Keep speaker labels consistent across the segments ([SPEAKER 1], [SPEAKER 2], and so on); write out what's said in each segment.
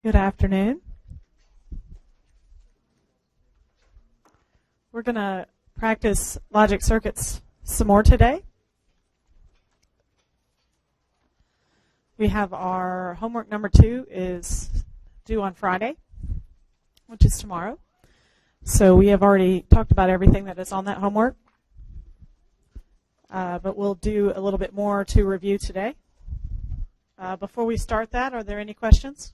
[SPEAKER 1] Good afternoon. We're going to practice logic circuits some more today. We have our homework number 2 is due on Friday, which is tomorrow. So we have already talked about everything that is on that homework. But we'll do a little bit more to review today. Before we start that, are there any questions?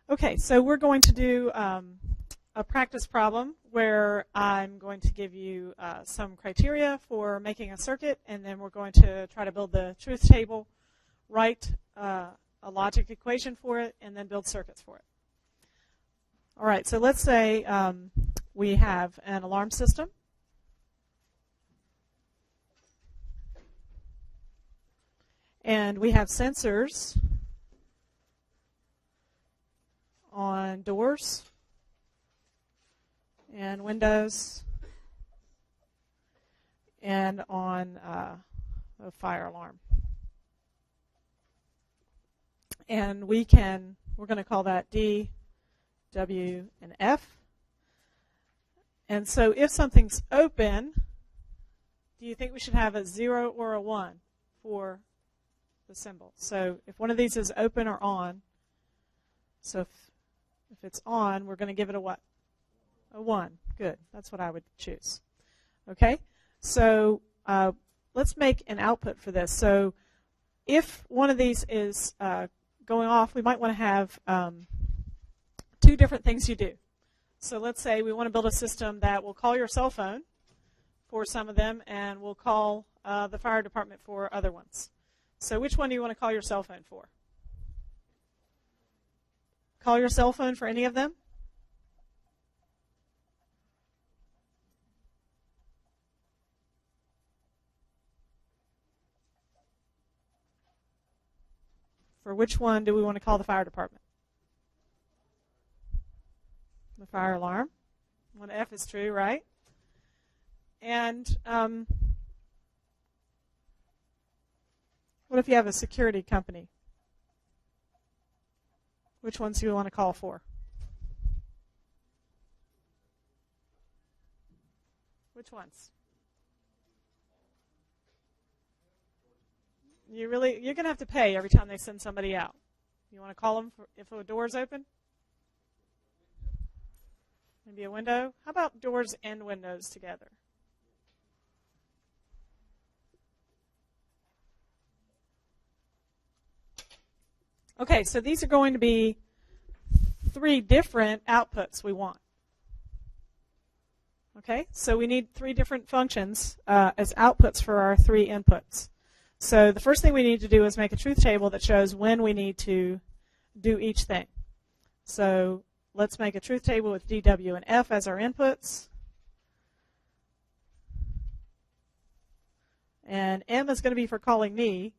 [SPEAKER 1] Okay, so we're going to do a practice problem where I'm going to give you some criteria for making a circuit, and then we're going to try to build the truth table, write a logic equation for it, and then build circuits for it. All right, so let's say we have an alarm system. And we have sensors on doors and windows and on a fire alarm. And we're going to call that D, W, and F. And so if something's open, do you think we should have a 0 or a 1 for the symbol? So if one of these is open or on, so if it's on, we're going to give it a what? A 1. Good. That's what I would choose. Okay? So let's make an output for this. So if one of these is going off, we might want to have 2 different things you do. So let's say we want to build a system that will call your cell phone for some of them, and will call the fire department for other ones. So which one do you want to call your cell phone for? Call your cell phone for any of them? For which one do we want to call the fire department? The fire alarm. 1F is true, right? And what if you have a security company? Which ones do you want to call for? Which ones? You're going to have to pay every time they send somebody out. You want to call them if a door's open? Maybe a window? How about doors and windows together? Okay, so these are going to be 3 different outputs we want. Okay, so we need 3 different functions as outputs for our 3 inputs. So the first thing we need to do is make a truth table that shows when we need to do each thing. So let's make a truth table with D, W, and F as our inputs. And M is going to be for calling me.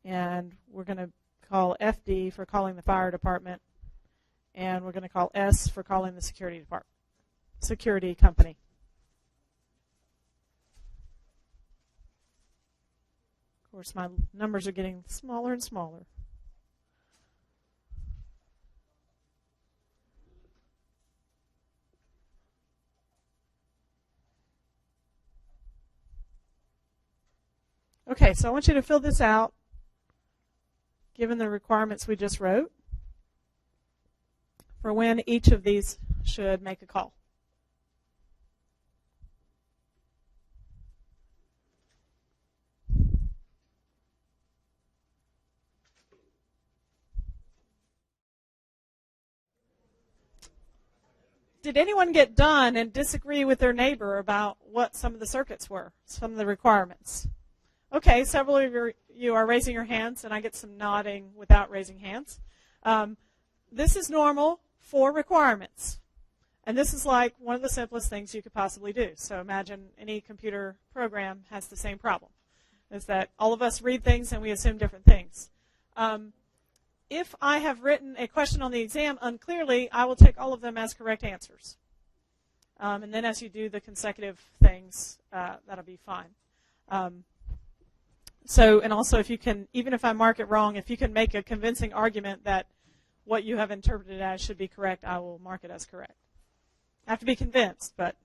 [SPEAKER 1] And we're going to call FD for calling the fire department. And we're going to call S for calling the security company. Of course, my numbers are getting smaller and smaller. Okay, so I want you to fill this out, given the requirements we just wrote, for when each of these should make a call. Did anyone get done and disagree with their neighbor about what some of the circuits were, some of the requirements? Okay, several of you are raising your hands, and I get some nodding without raising hands. This is normal for requirements. And this is like one of the simplest things you could possibly do. So imagine any computer program has the same problem, is that all of us read things and we assume different things. If I have written a question on the exam unclearly, I will take all of them as correct answers. And then as you do the consecutive things, that'll be fine. And also if you can, even if I mark it wrong, if you can make a convincing argument that what you have interpreted as should be correct, I will mark it as correct. I have to be convinced, but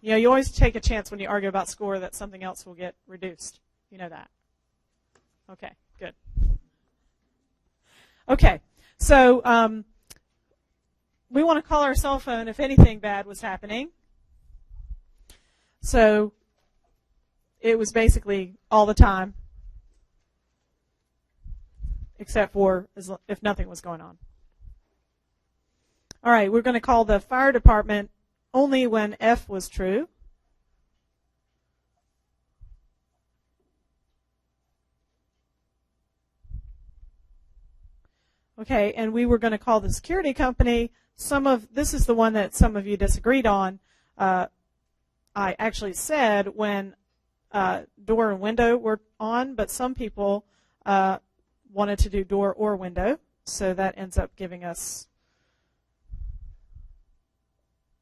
[SPEAKER 1] you always take a chance when you argue about score that something else will get reduced. You know that. Okay, good. Okay, so we want to call our cell phone if anything bad was happening. So it was basically all the time, except for if nothing was going on. All right, we're going to call the fire department only when F was true. Okay, and we were going to call the security company. This is the one that some of you disagreed on. I actually said when door and window were on, but some people wanted to do door or window, so that ends up giving us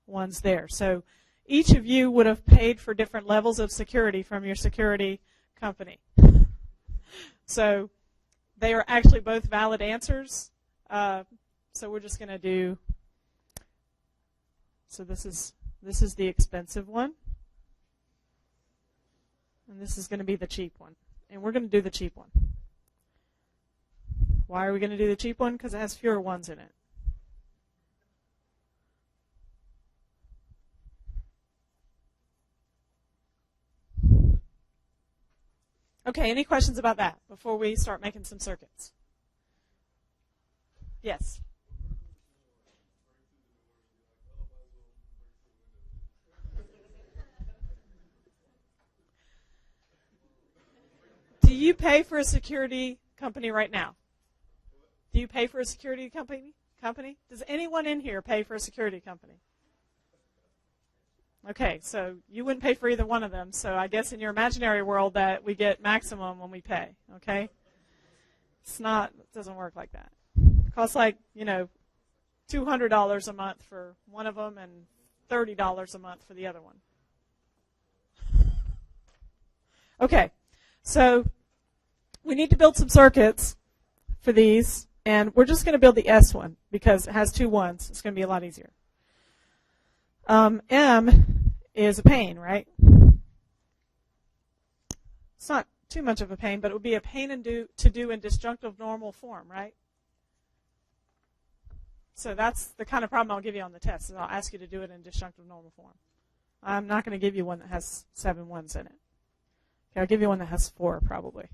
[SPEAKER 1] ones there. So each of you would have paid for different levels of security from your security company. So they are actually both valid answers. So we're just going to do, so this is the expensive one. And this is going to be the cheap one. And we're going to do the cheap one. Why are we going to do the cheap one? Because it has fewer ones in it. Okay, any questions about that before we start making some circuits? Yes? Do you pay for a security company right now? Do you pay for a security company? Does anyone in here pay for a security company? Okay, so you wouldn't pay for either one of them, so I guess in your imaginary world that we get maximum when we pay, okay? It doesn't work like that. It costs like, $200 a month for one of them and $30 a month for the other one. Okay, so we need to build some circuits for these, and we're just going to build the S one because it has two ones. It's going to be a lot easier. M is a pain, right? It's not too much of a pain, but it would be a pain to do in disjunctive normal form, right? So that's the kind of problem I'll give you on the test, is I'll ask you to do it in disjunctive normal form. I'm not going to give you one that has 7 ones in it. Okay, I'll give you one that has 4 probably.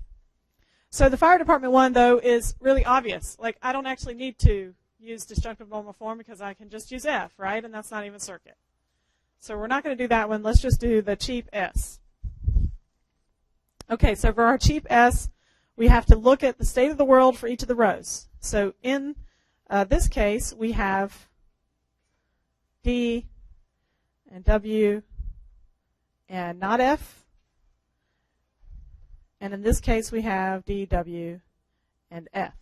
[SPEAKER 1] So the fire department one, though, is really obvious. Like, I don't actually need to use disjunctive normal form because I can just use F, right? And that's not even circuit. So we're not going to do that one. Let's just do the cheap S. Okay, so for our cheap S, we have to look at the state of the world for each of the rows. So in this case, we have D and W and not F. And in this case, we have D, W, and F.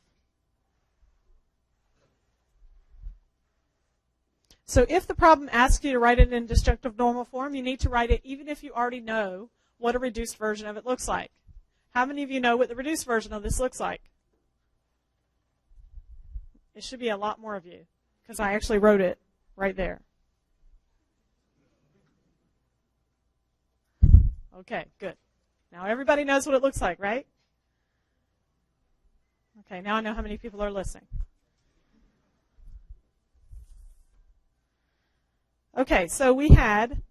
[SPEAKER 1] So if the problem asks you to write it in disjunctive normal form, you need to write it even if you already know what a reduced version of it looks like. How many of you know what the reduced version of this looks like? It should be a lot more of you, because I actually wrote it right there. Okay, good. Now everybody knows what it looks like, right? Okay, now I know how many people are listening. Okay, so we had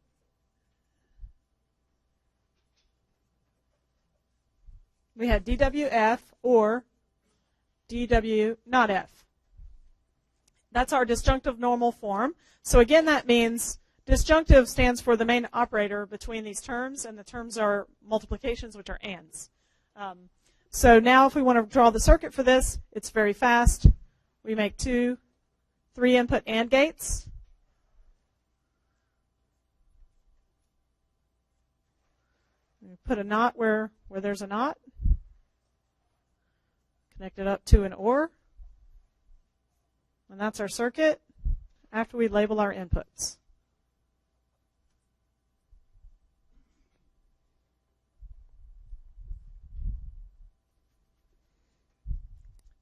[SPEAKER 1] DWF or DW not F. That's our disjunctive normal form. So again, that means disjunctive stands for the main operator between these terms, and the terms are multiplications, which are ands. So now if we want to draw the circuit for this, it's very fast. We make 2 3-input AND gates. We put a NOT where there's a NOT, Connect it up to an OR. And that's our circuit after we label our inputs.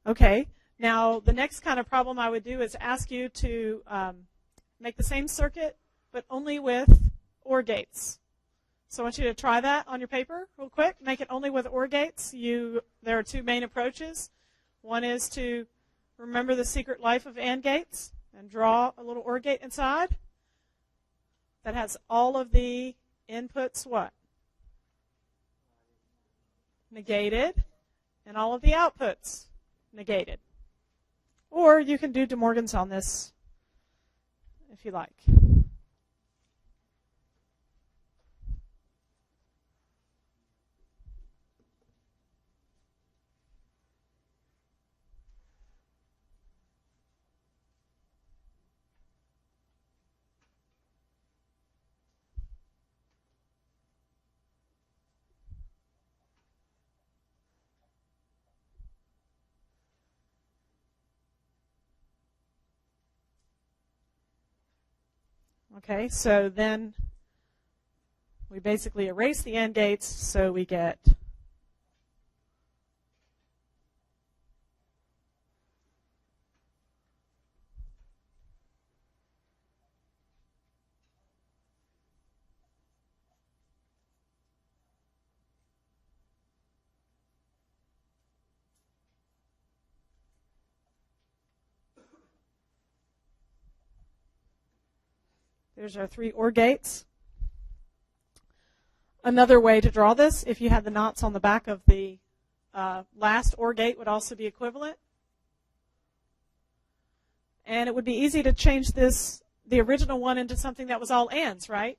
[SPEAKER 1] Okay, now the next kind of problem I would do is ask you to make the same circuit, but only with OR gates. So I want you to try that on your paper real quick. Make it only with OR gates. There are two main approaches. One is to remember the secret life of AND gates and draw a little OR gate inside that has all of the inputs what? Negated, and all of the outputs negated. Or you can do De Morgan's on this if you like. Okay, so then we basically erase the AND gates, so we get there's our three OR gates. Another way to draw this, if you had the knots on the back of the last OR gate, would also be equivalent. And it would be easy to change this, the original one, into something that was all ANDs, right?